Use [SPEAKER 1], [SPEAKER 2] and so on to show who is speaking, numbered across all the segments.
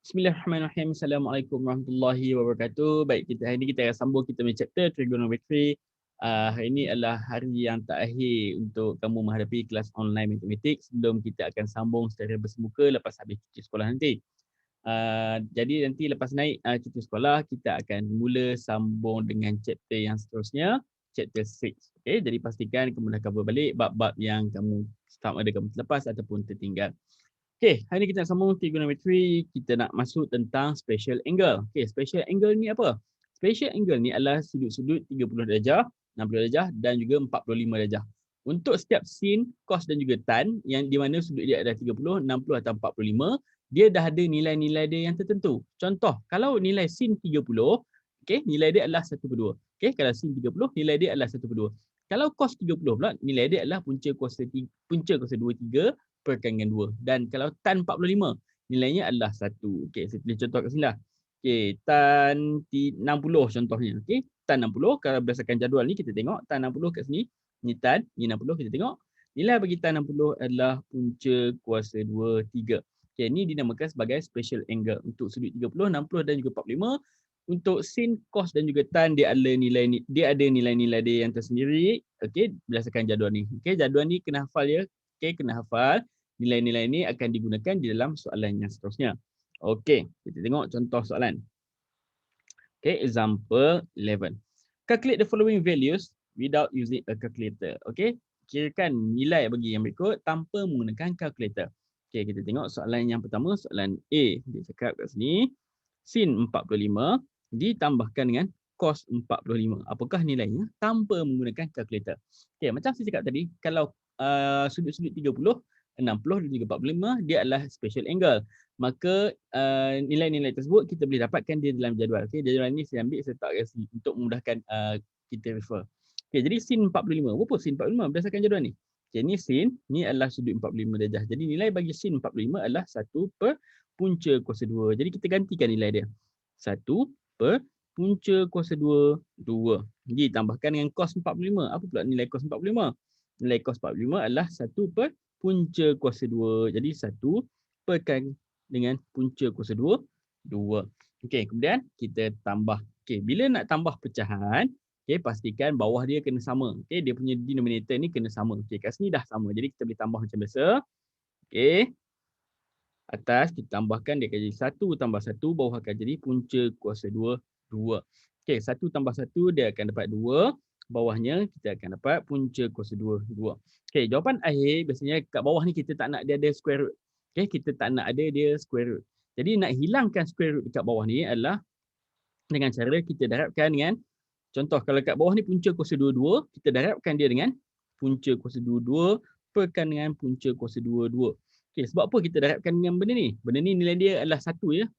[SPEAKER 1] Bismillahirrahmanirrahim. Assalamualaikum warahmatullahi wabarakatuh. Baik, hari ini kita akan sambung kita punya chapter trigonometry. Hari ini adalah hari yang terakhir untuk kamu menghadapi kelas online matematik sebelum kita akan sambung secara bersemuka lepas habis cuti sekolah nanti. Jadi nanti lepas naik cuti sekolah, kita akan mula sambung dengan chapter yang seterusnya, chapter 6. Okay, jadi pastikan kamu dah cover balik bab-bab yang kamu sama ada kamu terlepas ataupun tertinggal. Okay, hari ni kita nak sambung trigonometry. Kita nak masuk tentang special angle. Okay, special angle ni apa? Special angle ni adalah sudut-sudut 30 darjah, 60 darjah dan juga 45 darjah. Untuk setiap sin, cos dan juga tan yang di mana sudut dia adalah 30, 60 atau 45, dia dah ada nilai-nilai dia yang tertentu. Contoh, kalau nilai sin 30, okay, nilai dia adalah 1/2. Okay, kalau sin 30, nilai dia adalah 1/2. Kalau cos 30 pula, nilai dia adalah punca kuasa 23 perkan dengan 2. Dan kalau tan 45, nilainya adalah 1. Okey, saya tulis contoh kat sini lah. Okey, tan 60 contohnya. Okey, tan 60, kalau berdasarkan jadual ni kita tengok tan 60 kat sini, ni tan, ni 60 kita tengok. Nilai bagi tan 60 adalah punca kuasa 2, 3. Okey, ni dinamakan sebagai special angle untuk sudut 30, 60 dan juga 45. Untuk sin, cos dan juga tan dia ada nilai-nilai dia yang tersendiri. Okey, berdasarkan jadual ni. Okey, jadual ni kena hafal ya. Okey, kena hafal. Nilai-nilai ini akan digunakan di dalam soalan yang seterusnya. Okey, kita tengok contoh soalan. Okay, example 11. Calculate the following values without using a calculator. Okay, kirakan nilai bagi yang berikut tanpa menggunakan calculator. Okay, kita tengok soalan yang pertama, soalan A. Dia cakap kat sini, sin 45 ditambahkan dengan cos 45. Apakah nilainya tanpa menggunakan calculator? Okay, macam saya cakap tadi, kalau sudut-sudut 30, 60 dan juga 45, dia adalah special angle. Maka nilai-nilai tersebut kita boleh dapatkan dia dalam jadual. Okay, jadual ni saya ambil, saya letak kat sini untuk memudahkan kita refer. Okay, jadi sin 45. Berapa sin 45 berdasarkan jadual ni? Okay, ni sin, ni adalah sudut 45 darjah. Jadi nilai bagi sin 45 adalah 1 per punca kuasa 2. Jadi kita gantikan nilai dia. 1 per punca kuasa 2, 2. Ditambahkan dengan cos 45. Apa pula nilai cos 45? Nilai cos 45 adalah 1 per punca kuasa 2. Jadi 1 perkan dengan punca kuasa 2, 2. Okey, kemudian kita tambah. Okey, bila nak tambah pecahan, okey, pastikan bawah dia kena sama. Okey, dia punya denominator ni kena sama. Okey, kat sini dah sama. Jadi kita boleh tambah macam biasa. Okey. Atas kita tambahkan dia akan jadi 1 tambah 1, bawah akan jadi punca kuasa 2, 2. Okey, 1 tambah 1 dia akan dapat 2. Bawahnya kita akan dapat punca kuasa 2, 2. Okey, jawapan akhir biasanya kat bawah ni kita tak nak dia ada square root. Okey, kita tak nak ada dia square root. Jadi nak hilangkan square root dekat bawah ni adalah dengan cara kita darabkan dengan, contoh kalau kat bawah ni punca kuasa 2, 2, kita darabkan dia dengan punca kuasa 2, 2 perkan dengan punca kuasa 2, 2. Okey, sebab apa kita darabkan dengan benda ni? Benda ni nilai dia adalah 1 ya.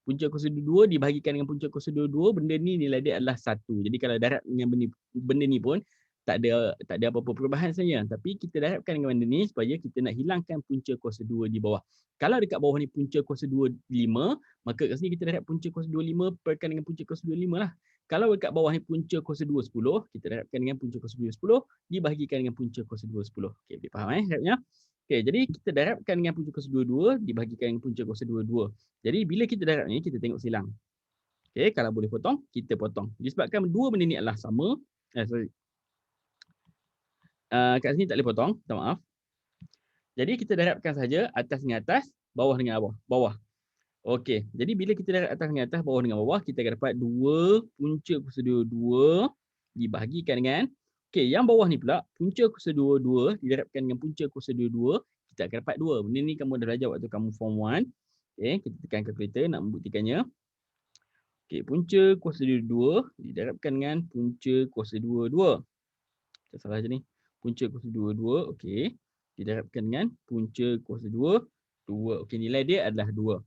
[SPEAKER 1] Punca kuasa 2 dibahagikan dengan punca kuasa 2, 2, benda ni nilai dia adalah 1. Jadi kalau darab dengan benda ni pun tak ada apa-apa perubahan sebenarnya, tapi kita darabkan dengan benda ni supaya kita nak hilangkan punca kuasa 2 di bawah. Kalau dekat bawah ni punca kuasa 2, 5, maka kat sini kita darab punca kuasa 2, 5 perkan dengan punca kuasa 2, 5 lah. Kalau dekat bawah ni punca kuasa 2, 10, kita darabkan dengan punca kuasa 2, 10 dibahagikan dengan punca kuasa 2, 10. Okey, boleh faham darabnya? Okey, jadi kita darabkan dengan punca kuasa 2, 2 dibahagikan dengan punca kuasa 2, 2. Jadi bila kita darab ni, kita tengok silang. Okey, kalau boleh potong, kita potong. Disebabkan dua benda ni adalah sama. Kat sini tak boleh potong, minta maaf. Jadi kita darabkan saja atas dengan atas, bawah dengan bawah. Okey, jadi bila kita darab atas dengan atas, bawah dengan bawah, kita akan dapat 2 punca kuasa 2, 2 dibahagikan dengan, okey, yang bawah ni pula, punca kuasa 2, 2 didarabkan dengan punca kuasa 2, 2, kita akan dapat 2. Benda ni kamu dah belajar waktu kamu form 1. Okey, kita tekan kalkulator nak membuktikannya. Okey, punca kuasa 2, 2 didarabkan dengan punca kuasa 2, 2. Tak salah je ni. Punca kuasa 2, 2, okey. Didarabkan dengan punca kuasa 2, 2. Okey, nilai dia adalah 2.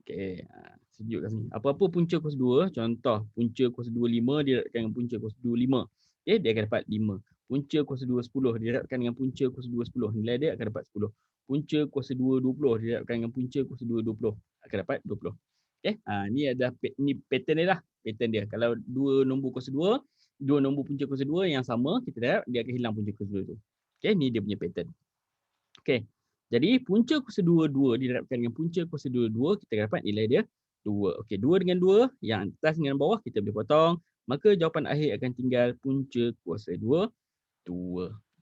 [SPEAKER 1] Okey, sejuk kat sini. Apa-apa punca kuasa 2, contoh punca kuasa 2, 5 didarabkan dengan punca kuasa 2, 5. Okey, dia akan dapat 5. Punca kuasa 2, 10 didarabkan dengan punca kuasa 2, 10. Nilai dia akan dapat 10. Punca kuasa 2, 20 didarabkan dengan punca kuasa 2, 20. Akan dapat 20. Okey, ni ada ni pattern dia lah. Pattern dia. Kalau dua nombor kuasa 2, dua nombor punca kuasa 2 yang sama, kita darab, dia akan hilang punca kuasa 2 tu. Okey, ni dia punya pattern. Okey. Jadi punca kuasa 2 diterapkan dengan punca kuasa 2 kita dapat nilai dia 2. Okey, 2 dengan 2, yang atas dengan bawah kita boleh potong. Maka jawapan akhir akan tinggal punca kuasa 2.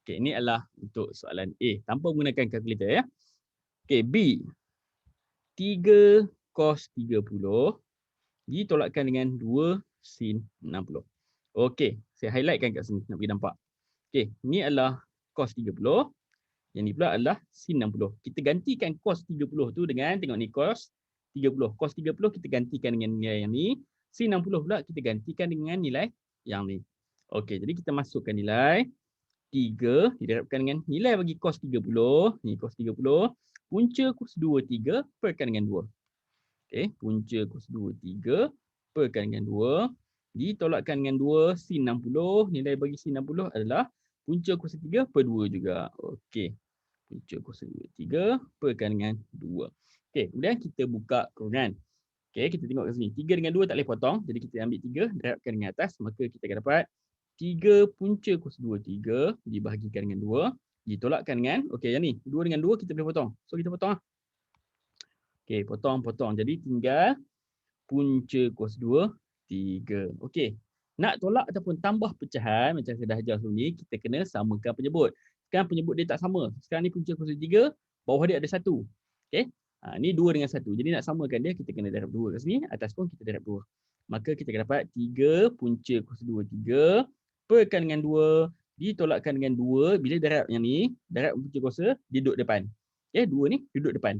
[SPEAKER 1] Okey, ini adalah untuk soalan A tanpa menggunakan kalkulator ya. Okey, B. 3 cos 30 ditolakkan dengan 2 sin 60. Okey, saya highlightkan kat sini nak bagi nampak. Okey, ni adalah cos 30. Yang ni pula adalah sin 60. Kita gantikan cos 30 tu dengan, tengok ni cos 30. Cos 30 kita gantikan dengan nilai yang ni. Sin 60 pula kita gantikan dengan nilai yang ni. Okey, jadi kita masukkan nilai 3 diterapkan dengan nilai bagi cos 30. Ni cos 30. Punca cos 23 perkan dengan 2. Okey, punca cos 23 perkan dengan 2. Ditolakkan dengan 2 sin 60. Nilai bagi sin 60 adalah punca kuasa 3 per 2 juga. Okey. Punca kuasa 3 perkan dengan 2. Okey, kemudian kita buka kurungan. Okey, kita tengok kat sini. 3 dengan 2 tak boleh potong. Jadi kita ambil 3, darabkan dengan atas. Maka kita akan dapat 3 punca kuasa 23 dibahagikan dengan 2. Ditolakkan dengan, okey yang ni. 2 dengan 2 kita boleh potong. So kita potong lah. Okey, potong. Jadi tinggal punca kuasa 2, 3. Okey. Nak tolak ataupun tambah pecahan macam saya dah ajar sebelum ni, kita kena samakan penyebut. Sekarang penyebut dia tak sama. Sekarang ni punca kuasa 3, bawah dia ada 1. Okey. Ni 2 dengan 1. Jadi nak samakan dia, kita kena darab 2 kat sini. Atas pun kita darab 2. Maka kita akan dapat 3 punca kuasa 2, 3. Perkan dengan 2. Ditolakkan dengan 2. Bila darab yang ni, darab punca kuasa, dia duduk depan. Okey, 2 ni duduk depan.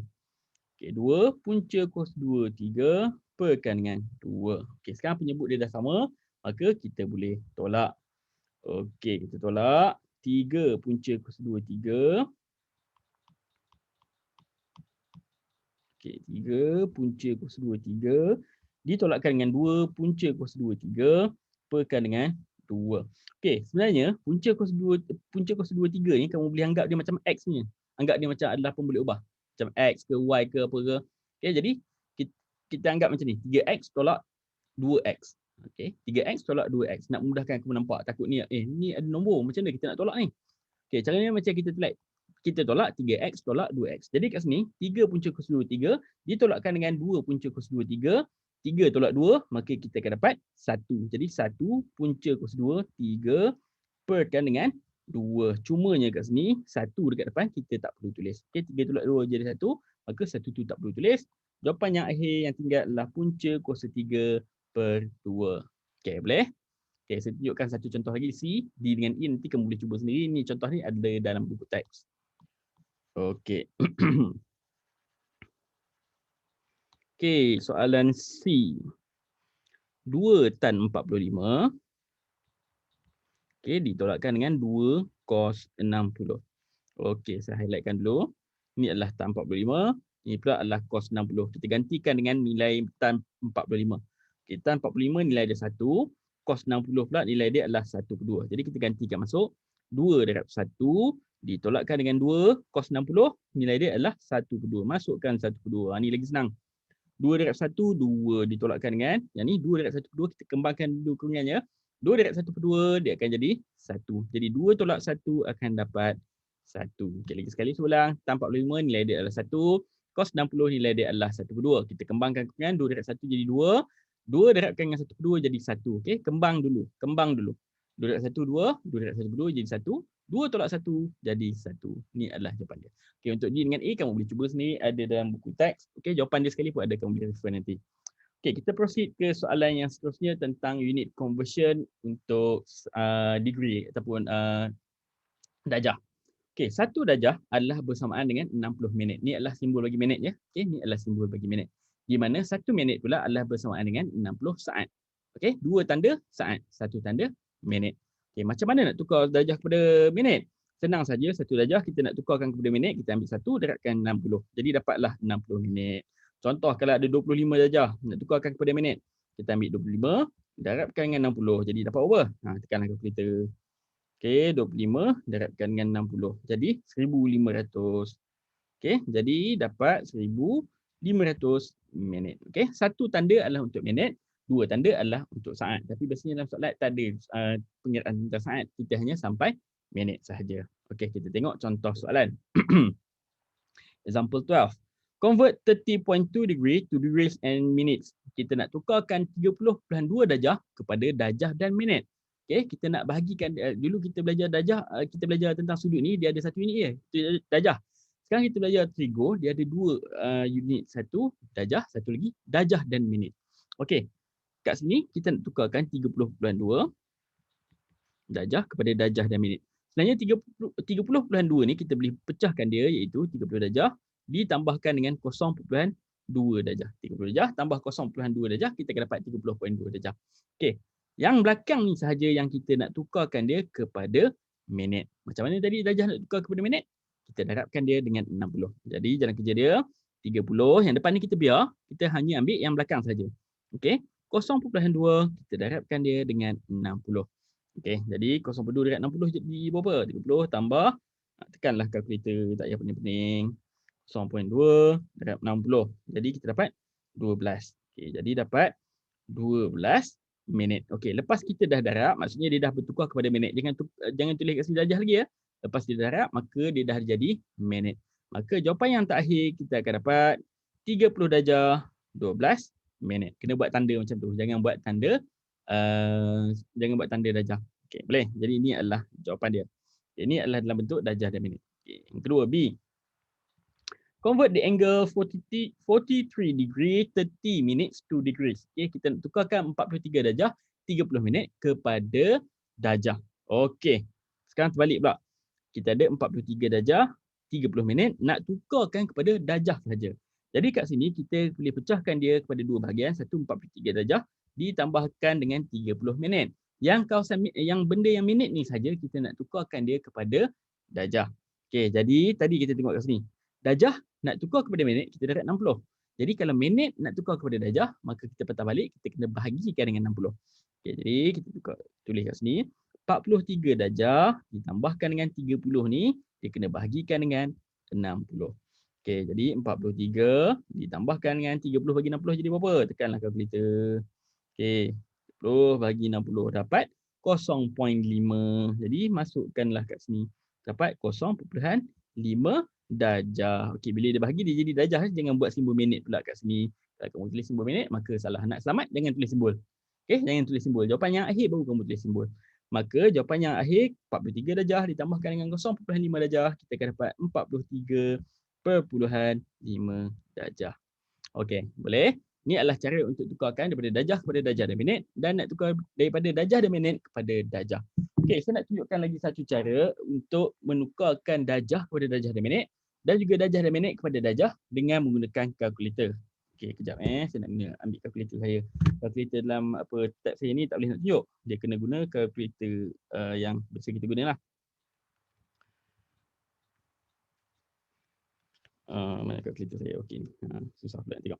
[SPEAKER 1] Okey, 2 punca kuasa 2, 3. Perkan dengan 2. Okey, sekarang penyebut dia dah sama. Maka kita boleh tolak. Okey, kita tolak. 3 punca kuasa 2, 3. Okey, 3 punca kuasa 2, 3. Ditolakkan dengan 2 punca kuasa 2, 3. Perkan dengan 2. Okey, sebenarnya punca kuasa 2, 3 ni kamu boleh anggap dia macam X ni. Anggap dia macam adalah pun boleh ubah. Macam X ke Y ke apa ke. Okey, jadi kita anggap macam ni. 3X tolak 2X. Okey, 3X tolak 2X. Nak memudahkan kamu nampak. Takut ni, ni ada nombor. Macam mana kita nak tolak ni? Okey, caranya macam kita tolak 3X tolak 2X. Jadi kat sini, 3 punca kuasa 2, 3 ditolakkan dengan 2 punca kuasa 2, 3. 3 tolak 2, maka kita akan dapat 1. Jadi 1 punca kuasa 2, 3 perkan dengan 2. Cumanya kat sini, 1 dekat depan kita tak perlu tulis. Okey, 3 tolak 2 jadi 1, maka 1 tu tak perlu tulis. Jawapan yang akhir yang tinggal adalah punca kuasa 3 per 2. Okey, boleh? Okey, saya tunjukkan satu contoh lagi. C, D dengan E nanti kamu boleh cuba sendiri. Ni contoh ni ada dalam buku teks. Okey. Okey, soalan C. 2 tan 45. Okey, ditolakkan dengan 2 cos 60. Okey, saya highlightkan dulu. Ini adalah tan 45. Ini pula adalah cos 60. Kita gantikan dengan nilai tan 45. Okey, tan 45 nilai dia 1. Cos 60 pula nilai dia adalah 1 per 2. Jadi kita gantikan masuk. 2 darab 1 ditolakkan dengan 2. Cos 60 nilai dia adalah 1 per 2. Masukkan 1 per 2. Ni lagi senang. 2 darab 1, 2 ditolakkan dengan. Yang ni 2 darab 1 per 2. Kita kembangkan dulu kurungannya. 2 darab 1 per 2 dia akan jadi 1. Jadi 2 tolak 1 akan dapat 1. Okey, lagi sekali saya ulang. Tan 45 nilai dia adalah 1. Cos 60 nilai dia adalah 1 per 2. Kita kembangkan kurungan. 2 darab 1 jadi 2. 2 darabkan dengan 1 per 2 jadi 1. Okey, kembang dulu. 2 darab 1, 2. 2 darab 1 per 2 jadi 1. 2 tolak 1 jadi 1. Ni adalah jawapan dia. Okey, untuk D dengan E kamu boleh cuba sendiri. Ada dalam buku teks. Okey, jawapan dia sekali pun ada. Kamu boleh refer nanti. Okey, kita proceed ke soalan yang seterusnya tentang unit conversion untuk degree ataupun darjah. Okey, 1 darjah adalah bersamaan dengan 60 minit. Ni adalah simbol bagi minit ya. Okey, ni adalah simbol bagi minit. Di mana 1 minit pula adalah bersamaan dengan 60 saat. Okey, 2 tanda saat, 1 tanda minit. Okey, macam mana nak tukar darjah kepada minit? Senang saja, 1 darjah kita nak tukarkan kepada minit, kita ambil 1 darabkan 60. Jadi dapatlah 60 minit. Contoh kalau ada 25 darjah, nak tukarkan kepada minit. Kita ambil 25 darabkan dengan 60. Jadi dapat apa? Tekanlah kalkulator. Okey, 25 darabkan dengan 60. Jadi 1500. Okey, jadi dapat 1500 minit. Okey, 1 tanda adalah untuk minit, 2 tanda adalah untuk saat. Tapi biasanya dalam soalan tak ada pengiraan tentang saat. Kita hanya sampai minit sahaja. Okey, kita tengok contoh soalan. Example 12. Convert 30.2 degree to degrees and minutes. Kita nak tukarkan 30.2 darjah kepada darjah dan minit. Okay, kita nak bahagikan, dulu kita belajar darjah, kita belajar tentang sudut ni, dia ada satu unit je, itu darjah. Sekarang kita belajar trigo, dia ada dua unit, satu darjah, satu lagi darjah dan minit. Okey, kat sini kita nak tukarkan 30.2 darjah kepada darjah dan minit. Sebenarnya 30.2 ni kita boleh pecahkan dia, iaitu 30 darjah ditambahkan dengan 0.2 darjah. 30 darjah tambah 0.2 darjah, kita akan dapat 30.2 darjah. Okey, yang belakang ni sahaja yang kita nak tukarkan dia kepada minit. Macam mana tadi darjah nak tukar kepada minit? Kita darabkan dia dengan 60. Jadi jalan kerja dia 30, yang depan ni kita biar, kita hanya ambil yang belakang saja. Okey, 0.2 kita darabkan dia dengan 60. Okey, jadi 0.2 darab 60 jadi berapa? 30 tambah, tekanlah kalkulator, tak payah pening-pening. 0.2 darab 60. Jadi kita dapat 12. Okey, jadi dapat 12 minit. Okey, lepas kita dah darab, maksudnya dia dah bertukar kepada minit. Jangan tulis kat sini darjah lagi ya. Lepas dia darab, maka dia dah jadi minit. Maka jawapan yang terakhir kita akan dapat 30 darjah 12 minit. Kena buat tanda macam tu. Jangan buat tanda darjah. Okey, boleh. Jadi ini adalah jawapan dia. Ini adalah dalam bentuk darjah dan minit. Okey, yang kedua B. Convert the angle 43 degree 30 minutes to degrees. Okey, kita nak tukarkan 43 darjah 30 minit kepada darjah. Okey. Sekarang terbalik pula. Kita ada 43 darjah 30 minit nak tukarkan kepada darjah saja. Jadi kat sini kita boleh pecahkan dia kepada dua bahagian, satu 43 darjah ditambahkan dengan 30 minit. Yang benda yang minit ni saja kita nak tukarkan dia kepada darjah. Okey, jadi tadi kita tengok kat sini. Darjah nak tukar kepada minit, kita darab 60. Jadi kalau minit nak tukar kepada darjah, maka kita patah balik, kita kena bahagikan dengan 60. Okey, jadi kita tulis kat sini. 43 darjah ditambahkan dengan 30 ni, dia kena bahagikan dengan 60. Okey, jadi 43 ditambahkan dengan 30 bagi 60 jadi berapa? Tekanlah kalkulator. Okey, 30 bagi 60 dapat 0.5. Jadi masukkanlah kat sini. Dapat 0.5 darjah. Okey, bila dia bahagi dia jadi darjah, jangan buat simbol minit pula kat sini. Kalau kamu tulis simbol minit, maka salah. Nak selamat, jangan tulis simbol. Okey, jangan tulis simbol. Jawapan yang akhir baru kamu tulis simbol. Maka jawapan yang akhir 43 darjah ditambahkan dengan 0.5 darjah, kita akan dapat 43.5 darjah. Okey, boleh? Ini adalah cara untuk tukarkan daripada darjah kepada darjah dan minit, dan nak tukar daripada darjah dan minit kepada darjah. Okey, saya nak tunjukkan lagi satu cara untuk menukarkan darjah kepada darjah dan minit, dan juga darjah dan minit kepada darjah dengan menggunakan kalkulator. Okey, kejap saya nak guna ambil kalkulator saya. Kalkulator dalam tab saya ni tak boleh nak tunjuk. Dia kena guna kalkulator yang biasa kita gunalah. Mana kalkulator saya? Okey, susah pula nak tengok.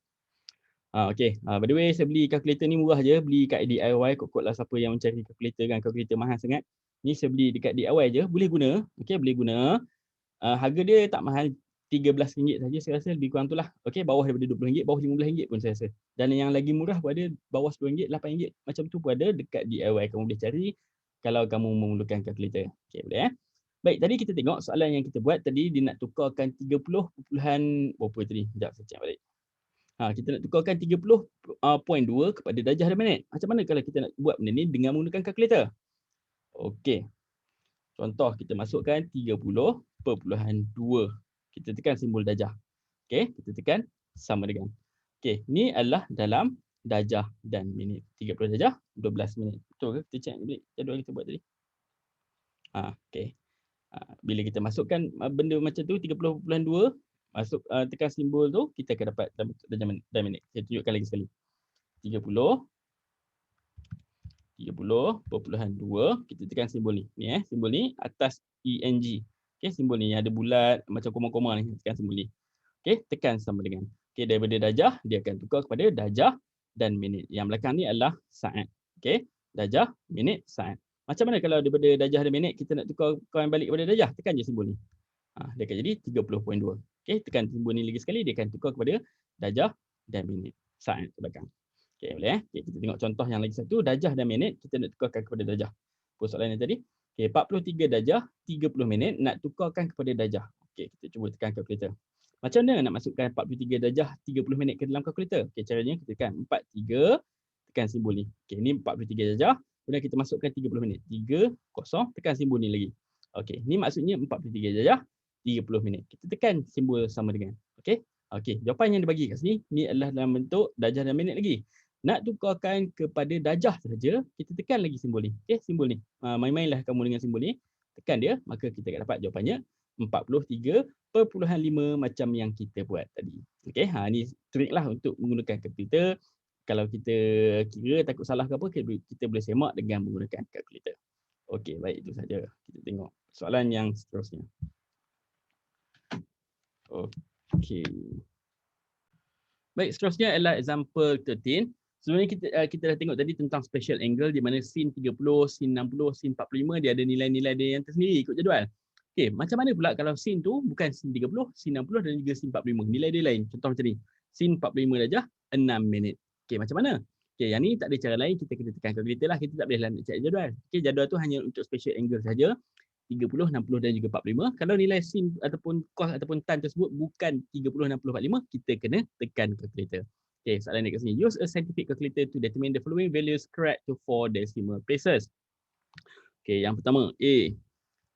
[SPEAKER 1] Okey, by the way saya beli kalkulator ni murah je, beli kat DIY. Kot-kot lah siapa yang mencari kalkulator kan, kalkulator mahal sangat. Ni saya beli dekat DIY je, boleh guna. Okey, boleh guna. Harga dia tak mahal, RM13 saja saya rasa, lebih kurang tu lah. Okey, bawah daripada RM20, bawah RM15 pun saya rasa. Dan yang lagi murah pun ada, bawah RM10, RM8 macam tu pun ada dekat DIY. Kamu boleh cari kalau kamu memerlukan kalkulator. Okey, boleh Baik, tadi kita tengok soalan yang kita buat tadi, dia nak tukarkan 30 berapa tadi? Sekejap saya cek balik. Kita nak tukarkan 30.2 kepada darjah dan minit. Macam mana kalau kita nak buat benda ni dengan menggunakan kalkulator? Okey. Contoh kita masukkan 30.2. Kita tekan simbol darjah. Okey, kita tekan sama dengan. Okey, ni adalah dalam darjah dan minit. 30 darjah, 12 minit. Betul ke? Kita cek balik jadual kita buat tadi. Okey. Bila kita masukkan benda macam tu 30.2, masuk tekan simbol tu, kita akan dapat dalam darjah dan minit. Saya tunjukkan lagi sekali. 30.2, kita tekan simbol ni. Ni simbol ni atas ENG. Okey, simbol ni yang ada bulat macam koma-koma ni, tekan simbol ni. Okey, tekan sama dengan. Okey, daripada darjah dia akan tukar kepada darjah dan minit. Yang belakang ni adalah saat. Okey, darjah, minit, saat. Macam mana kalau daripada darjah dan minit kita nak tukar balik kepada darjah? Tekan je simbol ni. Dia akan jadi 30.2. Okey, tekan simbol ni lagi sekali, dia akan tukar kepada darjah dan minit. Saat ke belakang. Okey, boleh Okey, kita tengok contoh yang lagi satu, darjah dan minit kita nak tukarkan kepada darjah. Apa soalan yang tadi? Okey, 43 darjah 30 minit nak tukarkan kepada darjah. Okey, kita cuba tekan kalkulator. Macam mana nak masukkan 43 darjah 30 minit ke dalam kalkulator? Okey, caranya kita tekan 43, tekan simbol ni. Okey, ni 43 darjah, kemudian kita masukkan 30 minit. 30, tekan simbol ni lagi. Okey, ni maksudnya 43 darjah 30 minit. Kita tekan simbol sama dengan. Okey. Okey, jawapan yang dibagi kat sini ni adalah dalam bentuk darjah dan minit lagi. Nak tukarkan kepada darjah saja, kita tekan lagi simbol ni. Okey, simbol ni. Main-mainlah kamu dengan simbol ni. Tekan dia, maka kita akan dapat jawapannya 43.5 macam yang kita buat tadi. Okey, ni trik lah untuk menggunakan kalkulator. Kalau kita kira takut salah ke apa, kita boleh semak dengan menggunakan kalkulator. Okey, baik, itu saja. Kita tengok soalan yang seterusnya. Okey. Baik, seterusnya adalah example 13. Sebelum ni kita dah tengok tadi tentang special angle di mana sin 30, sin 60, sin 45 dia ada nilai-nilai dia yang tersendiri ikut jadual. Okey, macam mana pula kalau sin tu bukan sin 30, sin 60 dan juga sin 45. Nilai dia lain. Contoh macam ni. Sin 45 darjah 6 minit. Okey, macam mana? Okey, yang ni tak ada cara lain, kita kena tekan kalkulator lah. Kita tak boleh nak cari jadual. Okey, jadual tu hanya untuk special angle saja. 30, 60 dan juga 45. Kalau nilai sin ataupun cos ataupun tan tersebut bukan 30, 60, 45, kita kena tekan kalkulator. Okay, soalan ni kat sini. Use a scientific calculator to determine the following values correct to 4 decimal places. Okay, yang pertama, A.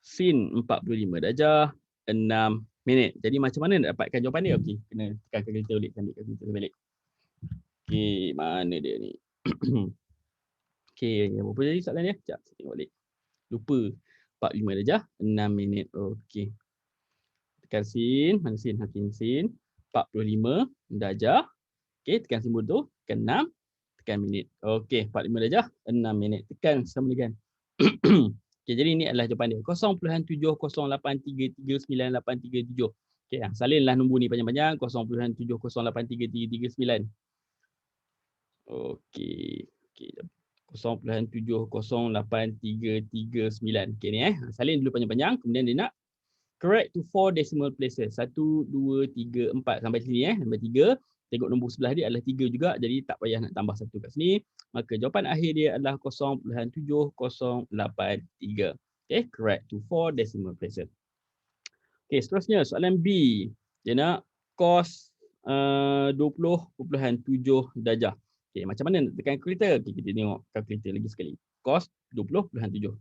[SPEAKER 1] Sin 45 darjah 6 minit. Jadi macam mana nak dapatkan jawapan dia? Okay, kena tekan kalkulator balik. Ambil kalkulator balik. Okay, mana dia ni? Okay, apa jadi soalan dia? Sekejap, saya tengok balik. Lupa. 45 darjah 6 minit. Okay. Tekan sin. Mana sin? Hakim sin. 45 darjah. Okay, tekan simbol tu. Tekan 6. Tekan minit. Okey, 45 darjah 6 minit. Tekan sama dengan. Okey, jadi ini adalah jawapan dia. 0.7083398337. Okey, salinlah nombor ni panjang-panjang. 0.708339. Okey. Okey. 0.708339. Okey ni salin dulu panjang-panjang. Kemudian dia nak correct to 4 decimal places. 1, 2, 3, 4 sampai sini sampai 3. Tengok nombor sebelah dia adalah 3 juga, jadi tak payah nak tambah 1 kat sini. Maka jawapan akhir dia adalah 0.7083. Okay, correct to 4 decimal places. Okay, seterusnya soalan B. Dia nak cos 20.7 darjah. Okay, macam mana nak tekan kalkulator? Okay, kita tengok kalkulator lagi sekali. Cos 20.7.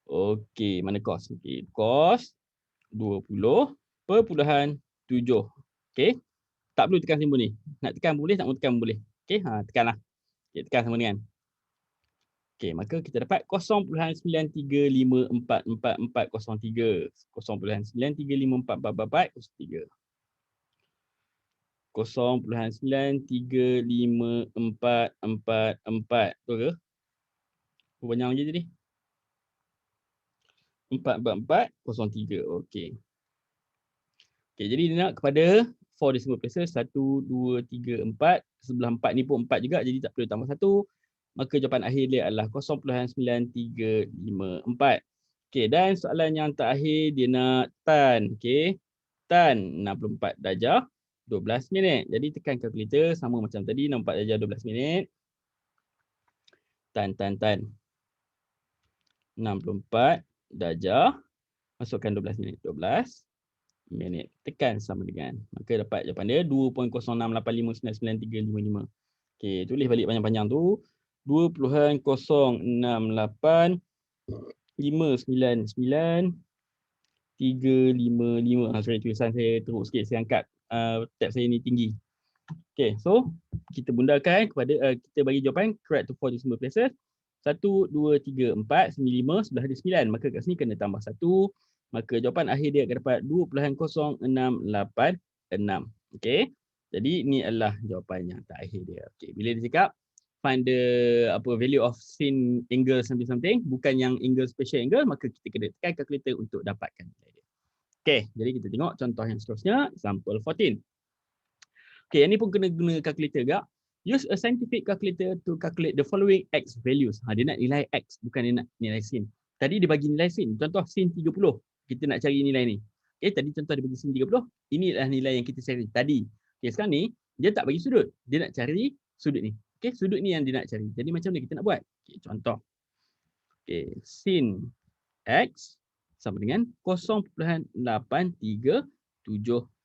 [SPEAKER 1] Okay, mana cos? Okay, cos 20.7. Okay. Tak perlu tekan simbol ni. Nak tekan boleh, tak mau tekan boleh. Okey, tekanlah. Okey, tekan sama dengan. Okey, maka kita dapat 0.93544403. 0.93544403. 0.935444. Betul ke? Berapa banyak je tadi? 44403. Okey. Okey, jadi dia nak kepada 4 decimal places. 1, 2, 3, 4. Sebelah 4 ni pun 4 juga. Jadi tak perlu tambah 1. Maka jawapan akhir dia adalah 0.9354. Okey, dan soalan yang terakhir dia nak tan. Okey. Tan 64 darjah 12 minit. Jadi tekan kalkulator sama macam tadi. 64 darjah 12 minit. Tan. 64 darjah. Masukkan 12 minit. 12 minit. Tekan sama dengan. Maka dapat jawapan dia 2.06859955. Okey, tulis balik panjang-panjang tu. 2.068599.355. Sorry, tulisan saya teruk sikit. Saya angkat tab saya ni tinggi. Okey, so kita bundakan kepada kita bagi jawapan correct to 4 decimal places. 1, 2, 3, 4, 5 sebelah dia 9. Maka kat sini kena tambah 1. Maka jawapan akhir dia akan dapat 2.0686. Okey. Jadi ini adalah jawapan yang terakhir dia. Okey, bila dia cakap find the value of sin angle something, bukan yang angle special angle, maka kita kena tekan kalkulator untuk dapatkan nilai dia. Okey, jadi kita tengok contoh yang seterusnya, example 14. Okey, yang ni pun kena guna kalkulator juga. Use a scientific calculator to calculate the following x values. Dia nak nilai x, bukan dia nak nilai sin. Tadi dia bagi nilai sin. Contoh sin 30. Kita nak cari nilai ni. Okey, tadi contoh dia bagi sin 30. Ini adalah nilai yang kita cari tadi. Okey, sekarang ni dia tak bagi sudut. Dia nak cari sudut ni. Okey, sudut ni yang dia nak cari. Jadi macam mana kita nak buat? Okey, contoh. Okey, sin x sama dengan 0.8377.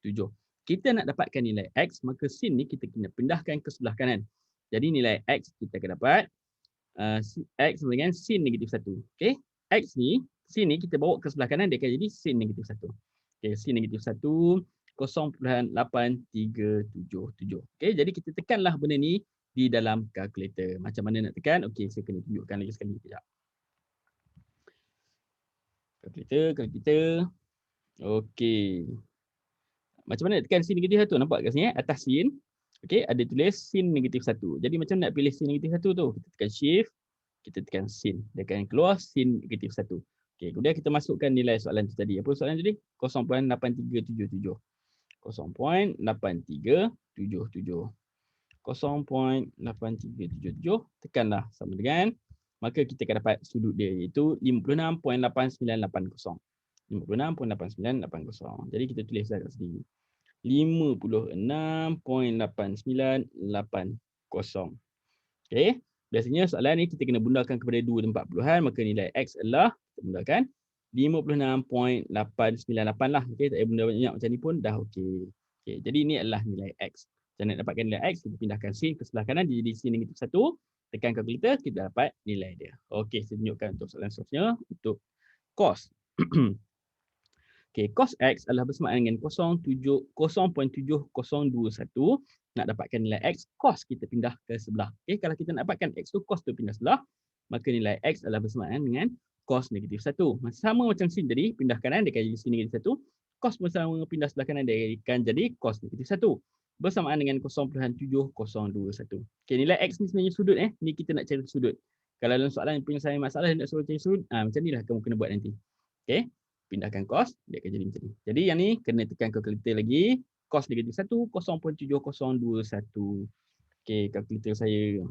[SPEAKER 1] 7. Kita nak dapatkan nilai X, maka sin ni kita kena pindahkan ke sebelah kanan. Jadi nilai X kita akan dapat X sama dengan sin negatif 1. Okay. X ni, sin ni kita bawa ke sebelah kanan, dia akan jadi sin negatif 1. Okay, sin negatif 1, 0.8377. Okay, jadi kita tekanlah benda ni di dalam kalkulator. Macam mana nak tekan? Okay, saya kena tunjukkan lagi sekali. Sekejap. Kalkulator. Okay. Macam mana nak tekan sin negatif 1? Nampak kat sini atas sin. Okay, ada tulis sin negatif 1. Jadi macam mana nak pilih sin negatif 1 tu? Kita tekan shift, kita tekan sin. Dia akan keluar sin negatif 1. Okay, kemudian kita masukkan nilai soalan tu tadi. Apa soalan tadi? 0.8377. 0.8377. 0.8377. Tekanlah sama dengan, maka kita akan dapat sudut dia iaitu 56.8980. 56.8980. Jadi kita tulislah kat sini. 56.8980. Okey, biasanya soalan ni kita kena bundarkan kepada 2 tempat puluhan, maka nilai X adalah kita bundarkan 56.898 lah. Okey, tak payah bunda banyak macam ni pun dah okey. Okey, jadi ini adalah nilai X. Macam nak dapatkan nilai X, kita pindahkan sin ke sebelah kanan jadi sin negatif 1. Tekan kalkulator, kita dapat nilai dia. Okey, saya tunjukkan untuk soalan seterusnya untuk cos. Okay, cos X adalah bersamaan dengan 0.7021. Nak dapatkan nilai X, cos kita pindah ke sebelah. Okay, kalau kita nak dapatkan X tu, cos tu pindah sebelah, maka nilai X adalah bersamaan dengan cos negatif 1. Sama macam sin tadi, pindah kanan, dia akan jadi sin negatif 1. Cos bersama pindah sebelah kanan, dia akan jadi cos negatif 1. Bersamaan dengan 0.7021. Okay, nilai X ni sebenarnya sudut. Ni kita nak cari sudut. Kalau dalam soalan punya saya masalah, nak suruh cari sudut, macam ni lah kamu kena buat nanti. Okay. Pindahkan cos, dia akan jadi macam ni. Jadi yang ni kena tekan kalkulator lagi. Cos negatif 1, 0.7021. Okey, kalkulator saya.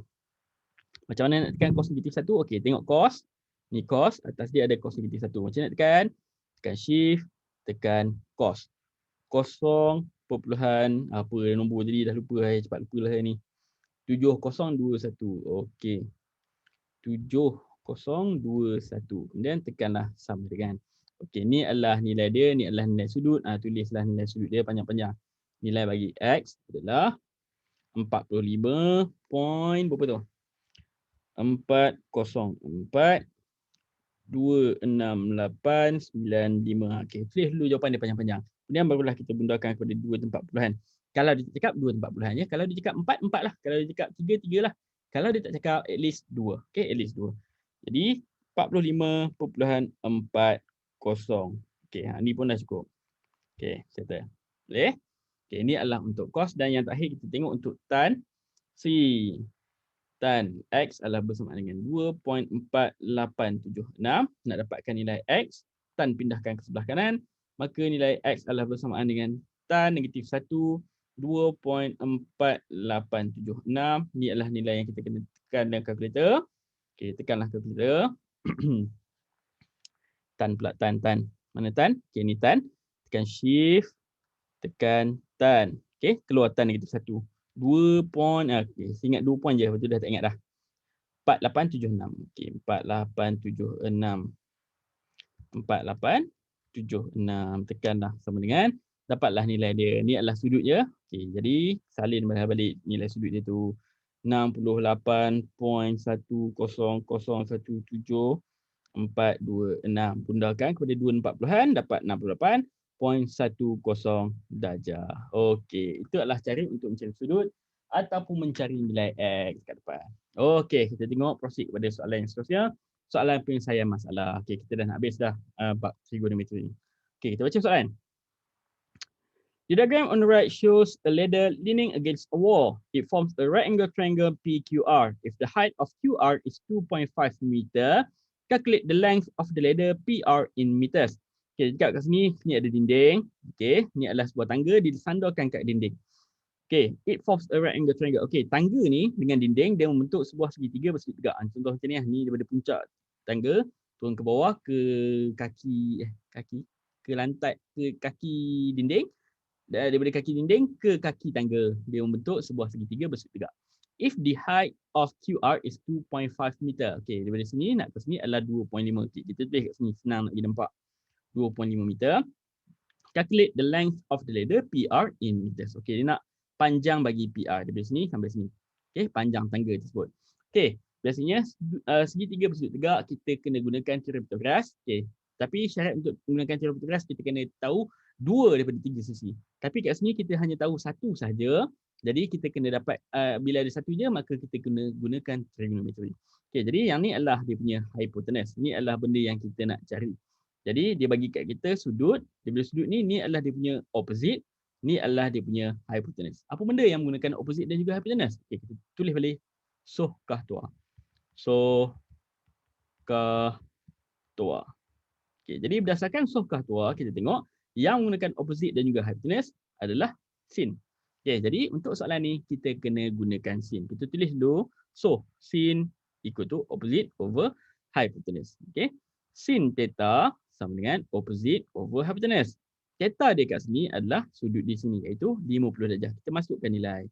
[SPEAKER 1] Macam mana nak tekan cos negatif 1? Okey, tengok cos. Ni cos, atas dia ada cos negatif 1. Macam mana nak tekan? Tekan shift, tekan cos. 0, apa nombor jadi dah lupa saya, cepat lupa lah ni. 7021. Okey. 7021. Kemudian tekanlah sama dengan. Okey, ni adalah nilai dia, ni adalah nilai sudut. Tulislah nilai sudut dia panjang-panjang. Nilai bagi X adalah 45 point berapa tu? 404.26895. Okey, tulis dulu jawapan dia panjang-panjang. Kemudian barulah kita bundarkan kepada 2 tempat puluhan. Kalau dia cakap 2 tempat puluhan ya. Kalau dia cakap 4, 4 lah. Kalau dia cakap 3, 3 lah. Kalau dia tak cakap at least 2. Okey, at least 2. Jadi 45.4 kosong. Okey, ni pun dah cukup. Okey, settle. Boleh? Okey, ini adalah untuk cos dan yang terakhir kita tengok untuk tan C. Tan X adalah bersamaan dengan 2.487. Nak dapatkan nilai X, tan pindahkan ke sebelah kanan, maka nilai X adalah bersamaan dengan tan negatif 1, 2.4876. Ini adalah nilai yang kita kena tekan dengan kalkulator. Okey, tekanlah kalkulator. Tan pula, tan. Mana tan? Okey, ni tan. Tekan shift, tekan tan. Okey, keluar tan negatif 1. 2 point, okey, saya ingat 2 point je, betul dah tak ingat dah. 4876. Okey, 4876. 4876. Tekanlah sama dengan, dapatlah nilai dia. Ni adalah sudut dia. Okey, jadi salin balik nilai sudut dia tu. 68.100017. 426. Bundarkan kepada 2 tempat puluhan dapat 68.10 darjah. Okey, itu adalah cara untuk mencari sudut ataupun mencari nilai X kat depan. Okey, kita tengok proceed kepada soalan yang seterusnya. Soalan penyelesaian masalah. Okey, kita dah nak habis dah bab trigonometry ni. Okey, kita baca soalan. The diagram on the right shows a ladder leaning against a wall. It forms a right angle triangle PQR. If the height of QR is 2.5 meter, calculate the length of the ladder PR in meters. Okay, dekat kat sini ada dinding. Okay, ni adalah sebuah tangga disandarkan kat dinding. Okay, it forms a right angle triangle. Okay, tangga ni dengan dinding dia membentuk sebuah segitiga bersegi tegak. Contoh macam ni lah, ni daripada puncak tangga turun ke bawah ke kaki ke lantai ke kaki dinding. Daripada kaki dinding ke kaki tangga, dia membentuk sebuah segitiga bersegi tegak. If the height of QR is 2.5 meter. Okey, daripada sini nak ke sini adalah 2.5. Okay, kita tulis kat sini senang nak pergi nampak. 2.5 meter. Calculate the length of the ladder PR in meters. Okey, dia nak panjang bagi PR dari sini sampai sini. Okey, panjang tangga tersebut. Okey, biasanya segitiga bersudut tegak kita kena gunakan teori Pythagoras. Okey, tapi syarat untuk menggunakan teori Pythagoras kita kena tahu 2 daripada 3 sisi. Tapi kat sini kita hanya tahu 1 sahaja. Jadi kita kena dapat bila ada 1 je maka kita kena gunakan trigonometry. Okey, jadi yang ni adalah dia punya hypotenuse. Ini adalah benda yang kita nak cari. Jadi dia bagi kat kita sudut, daripada sudut ni adalah dia punya opposite, ni adalah dia punya hypotenuse. Apa benda yang menggunakan opposite dan juga hypotenuse? Okey, kita tulis balik soh kah tua. Soh kah tua. Okey, jadi berdasarkan soh kah tua kita tengok yang menggunakan opposite dan juga hypotenuse adalah sin. Okey, jadi untuk soalan ni kita kena gunakan sin. Kita tulis dulu soh sin equal to opposite over hypotenuse. Okey. Sin theta sama dengan opposite over hypotenuse. Theta dia kat sini adalah sudut di sini iaitu 50 darjah. Kita masukkan nilai.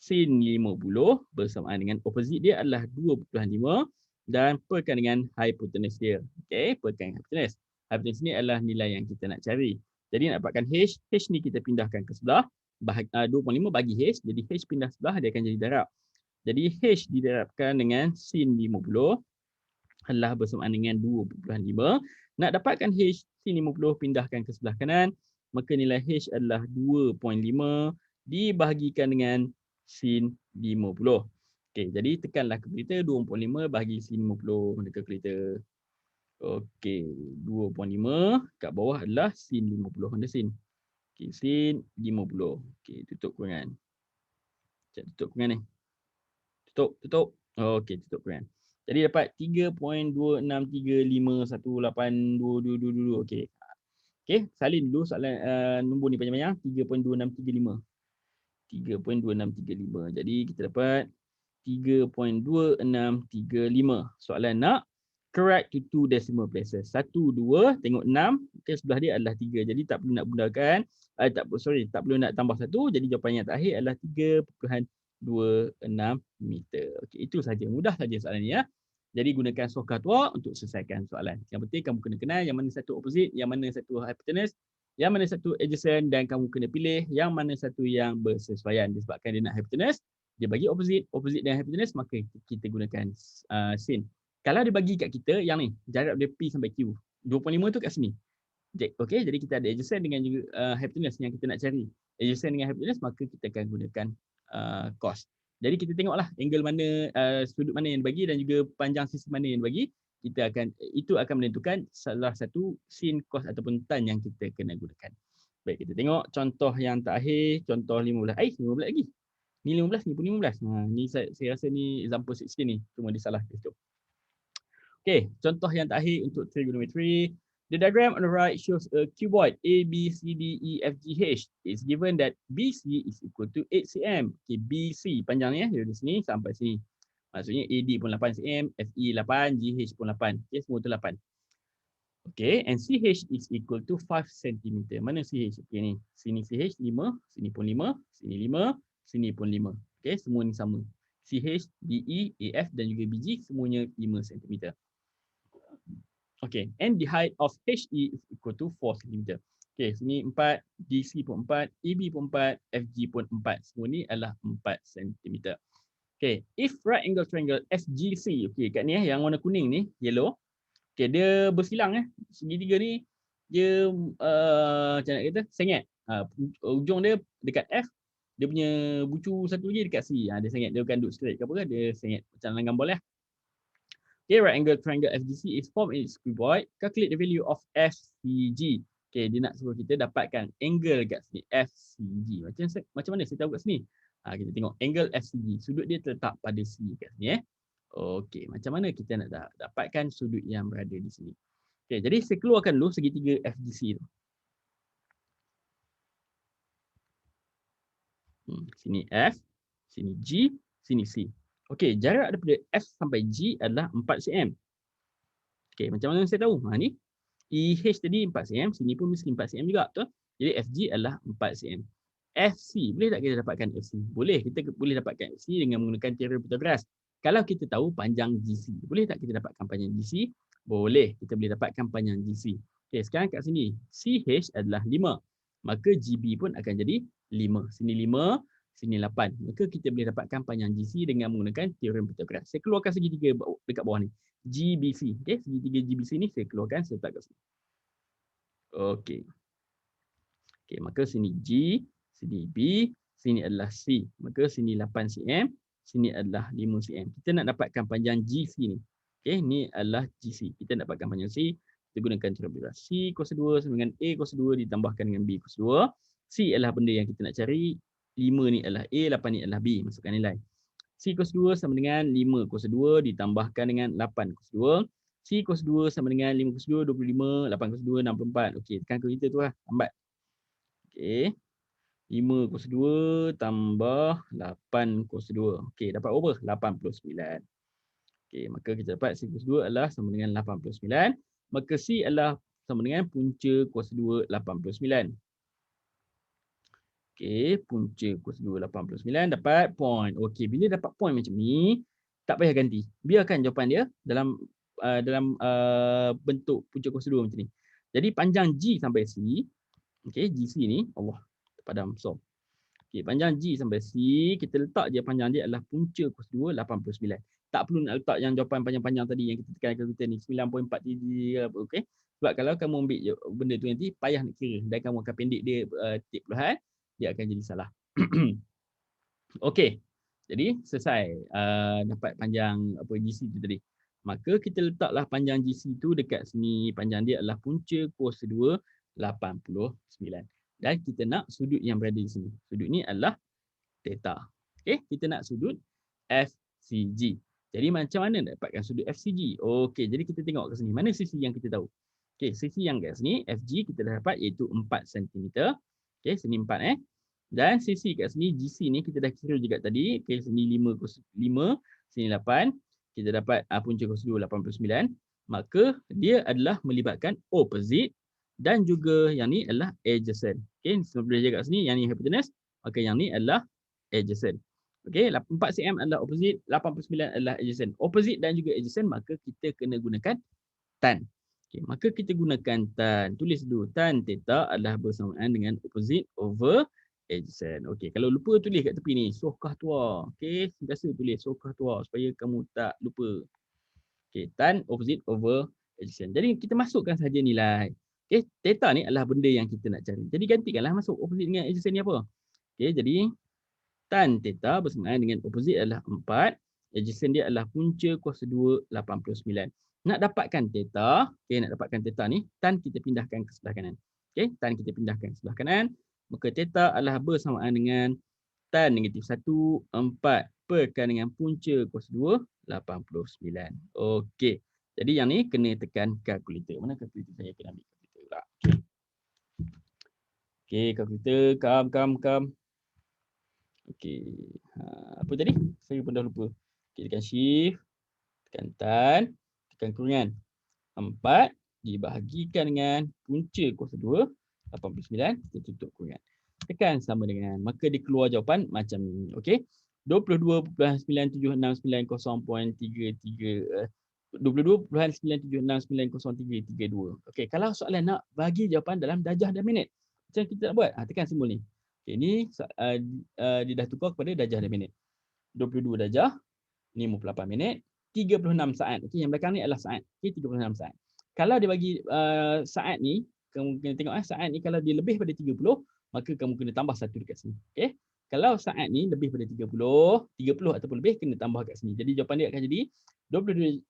[SPEAKER 1] Sin 50 bersamaan dengan opposite dia adalah 2.5 dan perkan dengan hypotenuse dia. Okey, perkan hypotenuse. Hypotenuse ni adalah nilai yang kita nak cari. Jadi nak dapatkan H, H ni kita pindahkan ke sebelah. 2.5 bagi H, jadi H pindah sebelah dia akan jadi darab. Jadi H didarabkan dengan sin 50 adalah bersamaan dengan 2.5. Nak dapatkan H, sin 50 pindahkan ke sebelah kanan, maka nilai H adalah 2.5 dibahagikan dengan sin 50. Okey, jadi tekanlah kalkulator 2.5 bagi sin 50 dekat kalkulator. Okey, 2.5 kat bawah adalah sin 50. Mana sin? Okey, sin 50. Okey, tutup kurangan. Cak tutup kurangan ni. Tutup. Okey, tutup kurangan. Jadi dapat 3.2635182222. Okey. Okey, salin dulu soalan nombor ni panjang-panjang 3.2635. 3.2635. Jadi kita dapat 3.2635. Soalan nak correct to 2 decimal places. 1 2 tengok 6, okey sebelah dia adalah 3. Jadi tak perlu nak bundakan tak perlu nak tambah 1. Jadi jawapan yang terakhir adalah 3.26 meter. Okey, itu saja. Mudah saja soalan ni ya. Jadi gunakan soh kah tua untuk selesaikan soalan. Yang penting kamu kena kenal yang mana satu opposite, yang mana satu hypotenuse, yang mana satu adjacent dan kamu kena pilih yang mana satu yang bersesuaian. Disebabkan dia nak hypotenuse, dia bagi opposite dan hypotenuse, maka kita gunakan sin. Kalau dia bagi kat kita yang ni, jarak dia P sampai Q. 2.5 tu kat sini. Okey, jadi kita ada adjacent dengan juga hypotenuse yang kita nak cari. Adjacent dengan hypotenuse, maka kita akan gunakan cos. Jadi kita tengoklah angle mana, sudut mana yang dibagi dan juga panjang sisi mana yang dibagi. Itu akan menentukan salah satu sin, cos ataupun tan yang kita kena gunakan. Baik, kita tengok contoh yang terakhir, contoh 15. 15 lagi. Ni 15, ni pun 15. Ni saya rasa ni example 16 ni. Cuma disalah situ. Okey, contoh yang terakhir untuk trigonometry. The diagram on the right shows a cuboid A, B, C, D, E, F, G, H. It's given that BC is equal to 8 cm. Okay, BC panjangnya dari sini sampai sini. Maksudnya AD pun 8 cm, FE 8, GH pun 8. Okay, semua tu 8. Okay, and CH is equal to 5 cm. Mana CH? Okay ni, sini CH 5, sini pun 5, sini 5, sini pun 5. Okay, semua ni sama. CH, DE, AF dan juga BG semuanya 5 cm. Okay, and the height of HE is equal to 4 cm. Okay, sini 4, DC pun 4, EB pun 4, FG pun 4. Semua ni adalah 4 cm. Okay, if right angle triangle FGC, okay, kat ni yang warna kuning ni, yellow. Okay, dia bersilang segitiga ni, dia macam nak kata, sengit. Ujung dia dekat F, dia punya bucu satu lagi dekat C. Dia sengit, dia bukan duduk straight ke apa ke, dia sengit. Macam dalam gambar lah. Okay, right angle triangle FGC is formed in its cuboid. Calculate the value of FCG. Okay, dia nak suruh kita dapatkan angle kat sini, FCG. Macam mana saya tahu kat sini? Kita tengok angle FCG. Sudut dia terletak pada C kat sini. Okay, macam mana kita nak dapatkan sudut yang berada di sini? Okay, jadi saya keluarkan dulu segitiga FGC tu. Sini F, sini G, sini C. Okey, jarak daripada F sampai G adalah 4 cm. Okey, macam mana saya tahu? Ni EH tadi 4 cm, sini pun mesti 4 cm juga, betul? Jadi FG adalah 4 cm. FC, boleh tak kita dapatkan FC? Boleh, kita boleh dapatkan FC dengan menggunakan teori Pythagoras. Kalau kita tahu panjang GC, boleh tak kita dapatkan panjang GC? Boleh, kita boleh dapatkan panjang GC. Okey, sekarang kat sini CH adalah 5. maka GB pun akan jadi 5. Sini 5, sini 8. Maka kita boleh dapatkan panjang GC dengan menggunakan teorem Pythagoras. Saya keluarkan segitiga dekat bawah ni. GBC. Okey, segitiga GBC ni saya keluarkan, saya letak kat sini. Okey. Okey, maka sini G, sini B, sini adalah C. Maka sini 8 cm, sini adalah 5 cm. Kita nak dapatkan panjang GC ni. Okey, ni adalah GC. Kita nak dapatkan panjang C, kita gunakan teorem Pythagoras. C kuasa 2 sama dengan A kuasa 2 ditambahkan dengan B kuasa 2. C adalah benda yang kita nak cari. 5 ni adalah A, 8 ni adalah B. Masukkan nilai. C kuasa 2 sama dengan 5 kuasa 2 ditambahkan dengan 8 kuasa 2. C kuasa 2 sama dengan 5 kuasa 2, 25, 8 kuasa 2, 64. Okey, tekan kalkulator tu lah, lambat. Okey. 5 kuasa 2 tambah 8 kuasa 2. Okey, dapat berapa? 89. Okey, maka kita dapat C kuasa 2 adalah sama dengan 89. Maka C adalah sama dengan punca kuasa 2, 89. Okey, punca kuasa 2, 89 dapat point. Okey, bila dapat point macam ni, tak payah ganti. Biarkan jawapan dia dalam bentuk punca kuasa 2 macam ni. Jadi panjang G sampai C, okey, GC ni, Allah, terpadam besar. Okey, panjang G sampai C, kita letak je panjang dia adalah punca kuasa 2, 89. Tak perlu nak letak yang jawapan panjang-panjang tadi yang kita tekan kalkulator ni, 9.43, okey. Sebab kalau kamu ambil benda tu nanti, payah nak kira. Dan kamu akan pendek dia titik puluhan, dia akan jadi salah. Okey, jadi selesai dapat panjang GC tu tadi. Maka kita letaklah panjang GC tu dekat sini. Panjang dia adalah punca kuasa 2, 89. Dan kita nak sudut yang berada di sini. Sudut ni adalah theta. Okey, kita nak sudut FCG. Jadi macam mana nak dapatkan sudut FCG? Okey, jadi kita tengok ke sini. Mana sisi yang kita tahu? Okey, sisi yang kat sini FG kita dah dapat iaitu 4 cm. Okey, sini 4 Dan sisi kat sini GC ni kita dah kira juga tadi. Okey, sini 5, sini 8. Kita dapat punca kuasa 2, 89. Maka dia adalah melibatkan opposite dan juga yang ni adalah adjacent. Okey, sebelum dia kat sini yang ni hypotenuse, maka yang ni adalah adjacent. Okey, 4 cm adalah opposite, 89 adalah adjacent. Opposite dan juga adjacent, maka kita kena gunakan tan. Okey, maka kita gunakan tan. Tulis dulu, tan theta adalah bersamaan dengan opposite over adjacent. Okey, kalau lupa tulis kat tepi ni, sokah tua. Okey, sentiasa tulis sokah tua supaya kamu tak lupa. Okey, tan opposite over adjacent. Jadi kita masukkan saja nilai. Okey, theta ni adalah benda yang kita nak cari. Jadi gantikanlah masuk opposite dengan adjacent ni apa. Okey, jadi tan theta bersamaan dengan opposite adalah 4. Adjacent dia adalah punca kuasa 2, 89. Nak dapatkan theta, okey, nak dapatkan theta ni, tan kita pindahkan ke sebelah kanan. Okey, tan kita pindahkan ke sebelah kanan. Maka theta adalah bersamaan dengan tan negatif 1, 4 perkan dengan punca kuasa 2, 89. Okey. Jadi yang ni kena tekan kalkulator. Mana kalkulator saya kena ambil kalkulator pula. Okey, kalkulator, come. Okey. Apa tadi? Saya pun dah lupa. Okey, tekan shift, tekan tan, tekan kurungan. 4 dibahagikan dengan punca kuasa 2, 89, kita tutup kurungan. Tekan sama dengan, maka dia keluar jawapan macam ni. Okey. 22.9769.0.33 22.9769.0.332. Okey, kalau soalan nak bagi jawapan dalam darjah dan minit, macam kita nak buat? Tekan simbol ni. Okey, ni dia dah tukar kepada darjah dan minit. 22 darjah, 58 minit, 36 saat. Okey, yang belakang ni adalah saat. Okey, 36 saat. Kalau dia bagi saat ni, kamu kena tengok saat ni kalau dia lebih pada 30, maka kamu kena tambah 1 dekat sini. Okey. Kalau saat ni lebih pada 30 ataupun lebih, kena tambah kat sini. Jadi jawapan dia akan jadi 22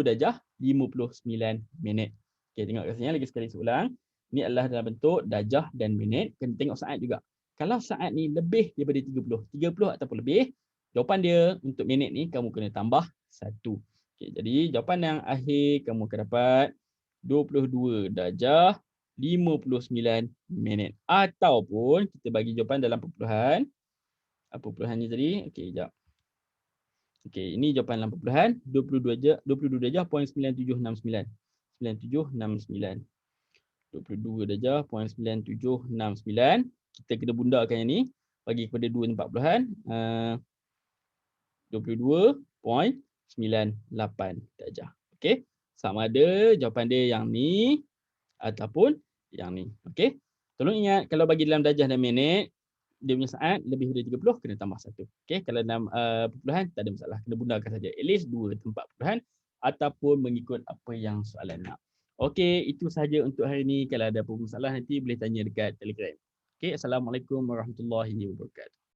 [SPEAKER 1] darjah 59 minit. Okey, tengok kat sini lagi sekali seulang. Ini adalah dalam bentuk darjah dan minit. Kena tengok saat juga. Kalau saat ni lebih daripada 30 ataupun lebih, jawapan dia untuk minit ni kamu kena tambah 1. Okey, jadi jawapan yang akhir kamu akan dapat 22 darjah 59 minit. Ataupun kita bagi jawapan dalam perpuluhan. Apa perpuluhannya tadi? Okey, sekejap. Okey, ini jawapan dalam perpuluhan. 22 darjah 0.9769. 9769. 22 darjah 0.9769. Kita kena bundakan yang ni. Bagi kepada 2 tempat perpuluhan. 22.98 darjah. Okey. Sama ada jawapan dia yang ni ataupun yang ni. Okey. Tolong ingat kalau bagi dalam darjah dan minit, dia punya saat lebih dari 30 kena tambah 1. Okey, kalau dalam perpuluhan tak ada masalah. Kena gunakan saja at least 2 tempat perpuluhan ataupun mengikut apa yang soalan nak. Okey, itu sahaja untuk hari ini. Kalau ada apa masalah nanti boleh tanya dekat Telegram. Okey, Assalamualaikum warahmatullahi wabarakatuh.